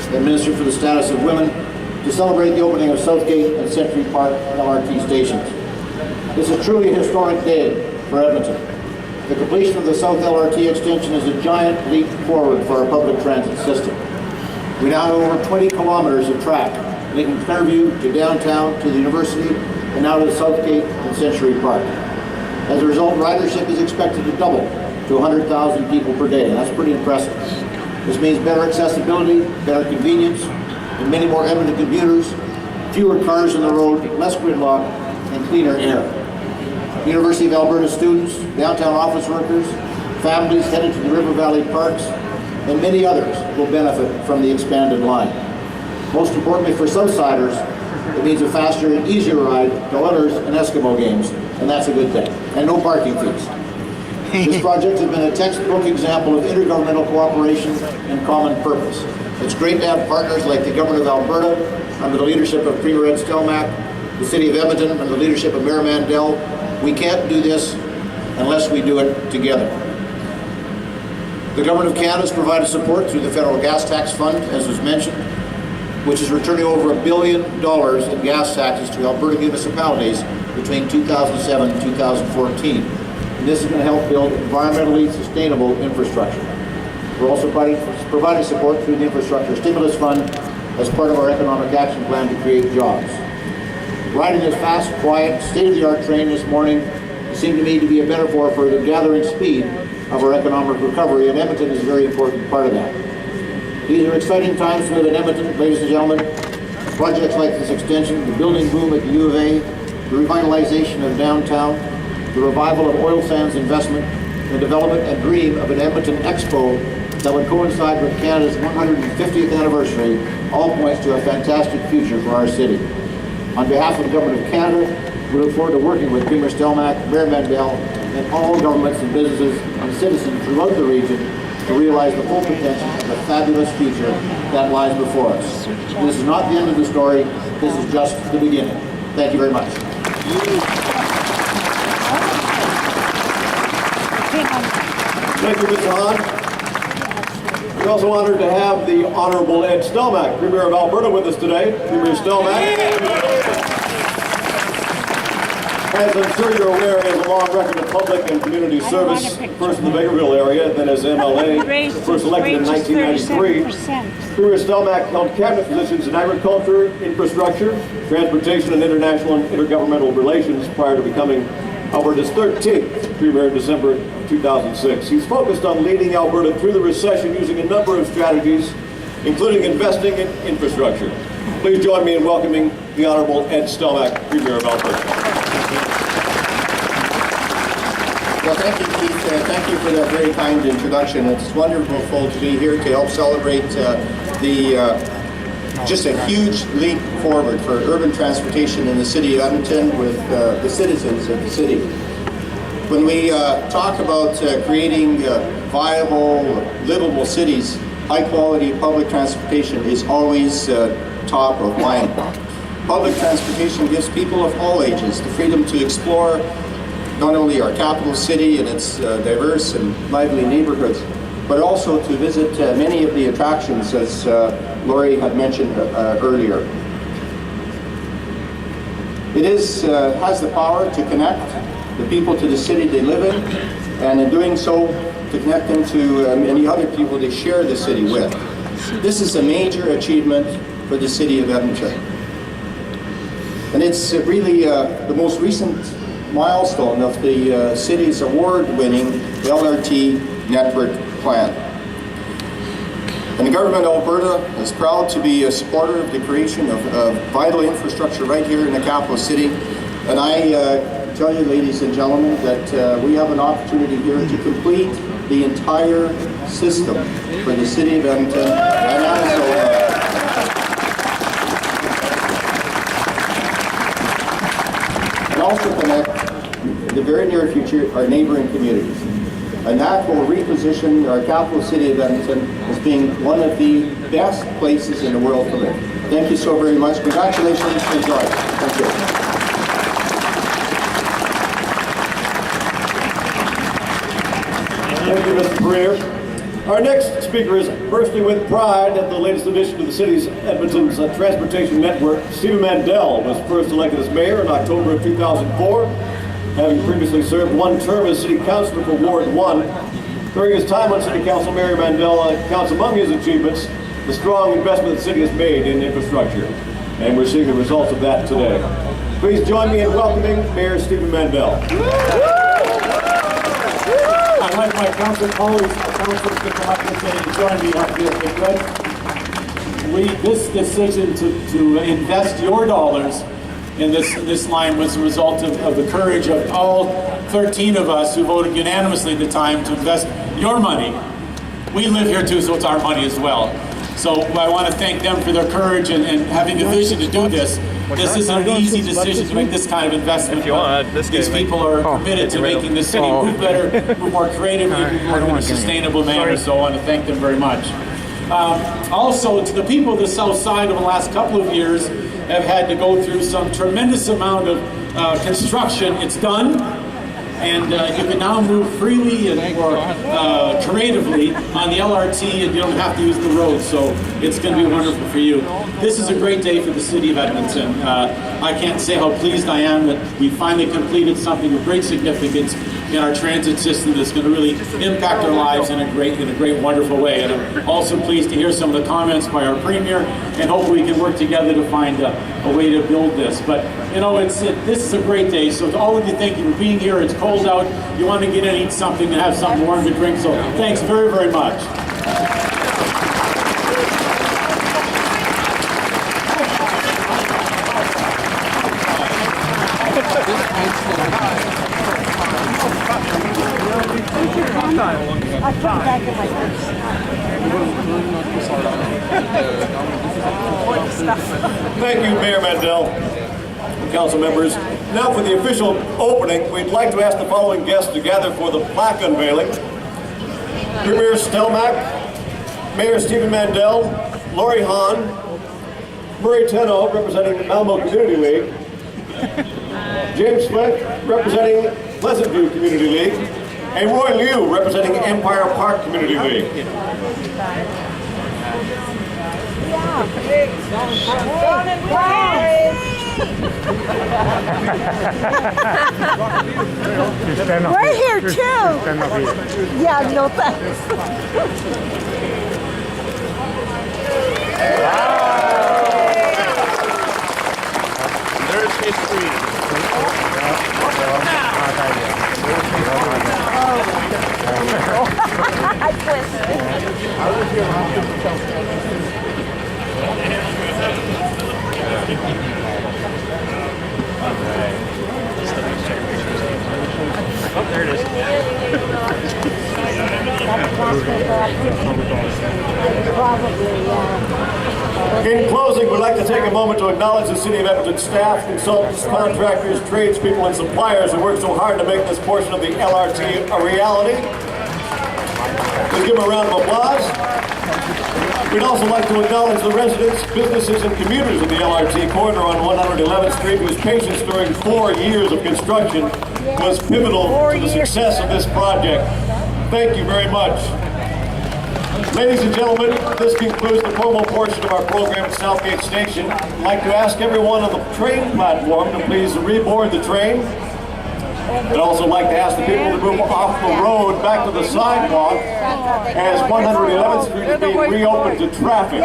and Minister for the Status of Women to celebrate the opening of Southgate and Century Park LRT stations. This is truly a historic day for Edmonton. The completion of the South LRT extension is a giant leap forward for our public transit system. We now have over 20 kilometers of track linking Fairview to downtown, to the university, and now to Southgate and Century Park. As a result, ridership is expected to double to 100,000 people per day. That's pretty impressive. This means better accessibility, better convenience, and many more Edmonton commuters, fewer cars on the road, less gridlock, and cleaner air. University of Alberta students, downtown office workers, families headed to the River Valley parks, and many others will benefit from the expanded line. Most importantly for Southsiders, it means a faster and easier ride to Oilers and Eskimo games, and that's a good thing. And no parking fees. This project has been a textbook example of intergovernmental cooperation and common purpose. It's great to have partners like the Government of Alberta, under the leadership of Premier Ed Stelmach, the City of Edmonton, under the leadership of Mayor Mandel. We can't do this unless we do it together. The Government of Canada has provided support through the Federal Gas Tax Fund, as was mentioned, which is returning over $1 billion in gas taxes to Alberta municipalities between 2007 and 2014. And this is going to help build environmentally sustainable infrastructure. We're also providing support through the Infrastructure Stimulus Fund as part of our economic action plan to create jobs. Riding this fast, quiet, state-of-the-art train this morning seemed to me to be a metaphor for the gathering speed of our economic recovery, and Edmonton is a very important part of that. These are exciting times to live in Edmonton, ladies and gentlemen. Projects like this extension, the building boom at the U of A, the revitalization of downtown, the revival of oil sands investment, the development and dream of an Edmonton Expo that would coincide with Canada's 150th anniversary, all points to a fantastic future for our city. On behalf of the Government of Canada, we look forward to working with Premier Stelmach, Mayor Mandel, and all governments and businesses and citizens throughout the region to realize the full potential of the fabulous future that lies before us. This is not the end of the story. This is just the beginning. Thank you very much. Thank you, Mr. Hahn. We're also honored to have the Honorable Ed Stelmach, Premier of Alberta, with us today. Premier Stelmach. As I'm sure you're aware, he has a long record of public and community service, first in the Bakerville area, then as MLA, first elected in 1993. Premier Stelmach held cabinet positions in agriculture, infrastructure, transportation, and international and intergovernmental relations prior to becoming Alberta's 13th Premier in December 2006. He's focused on leading Alberta through the recession using a number of strategies, including investing in infrastructure. Please join me in welcoming the Honorable Ed Stelmach, Premier of Alberta. Well, thank you, Keith. Thank you for that very kind introduction. It's wonderful to be here to help celebrate just a huge leap forward for urban transportation in the city of Edmonton with the citizens of the city. When we talk about creating viable, livable cities, high-quality public transportation is always top of mind. Public transportation gives people of all ages the freedom to explore not only our capital city and its diverse and lively neighborhoods, but also to visit many of the attractions, as Laurie had mentioned earlier. It has the power to connect the people to the city they live in, and in doing so, to connect them to many other people they share the city with. This is a major achievement for the city of Edmonton. And it's really the most recent milestone of the city's award-winning LRT network plan. And the Government of Alberta is proud to be a supporter of the creation of vital infrastructure right here in the capital city. And I tell you, ladies and gentlemen, that we have an opportunity here to complete the entire system for the city of Edmonton, and also connect in the very near future our neighboring communities. And that will reposition our capital city of Edmonton as being one of the best places in the world to live. Thank you so very much. Congratulations. Enjoy. Thank you. Thank you, Mr. Premier. Our next speaker is bursting with pride at the latest addition to the city's Edmonton's transportation network. Stephen Mandel was first elected as mayor in October of 2004, having previously served one term as city councilor for Ward 1. During his time on city council, Mayor Mandel counts among his achievements the strong investment the city has made in infrastructure, and we're seeing the results of that today. Please join me in welcoming Mayor Stephen Mandel. I'd like my council colleagues, councilors to come up and join me up here, if they could. This decision to invest your dollars in this line was a result of the courage of all 13 of us who voted unanimously at the time to invest your money. We live here too, so it's our money as well. So I want to thank them for their courage and having the vision to do this. This isn't an easy decision to make this kind of investment. These people are committed to making the city move better, move more creatively, move in a sustainable manner, so I want to thank them very much. Also, to the people of the south side over the last couple of years have had to go through some tremendous amount of construction. It's done, and you can now move freely and more creatively on the LRT, and you don't have to use the road, so it's going to be wonderful for you. This is a great day for the city of Edmonton. I can't say how pleased I am that we finally completed something of great significance in our transit system that's going to really impact our lives in a great, wonderful way. And I'm also pleased to hear some of the comments by our premier, and hope we can work together to find a way to build this. But you know, this is a great day. So to all of you, thank you for being here. It's cold out. You want to get in and eat something and have something warm to drink. So thanks very, very much. I put it back in my purse. Thank you, Mayor Mandel and council members. Now for the official opening, we'd like to ask the following guests to gather for the plaque unveiling. Premier Stelmach, Mayor Stephen Mandel, Laurie Hahn, Murray Tenno, representing the Malmo Community League, James Smith, representing Pleasant View Community League, and Roy Liu, representing Empire Park Community League. We're here too. Yeah, no thanks. There's history. I twisted. Oh, there it is. Probably, yeah. In closing, we'd like to take a moment to acknowledge the City of Edmonton staff, consultants, contractors, tradespeople, and suppliers who worked so hard to make this portion of the LRT a reality. Let's give them a round of applause. We'd also like to acknowledge the residents, businesses, and commuters of the LRT corridor on 111th Street, whose patience during 4 years of construction was pivotal to the success of this project. Thank you very much. Ladies and gentlemen, this concludes the formal portion of our program at Southgate Station. I'd like to ask everyone on the train platform to please reboard the train. I'd also like to ask the people to move off the road back to the sidewalk as 111th Street is being reopened to traffic.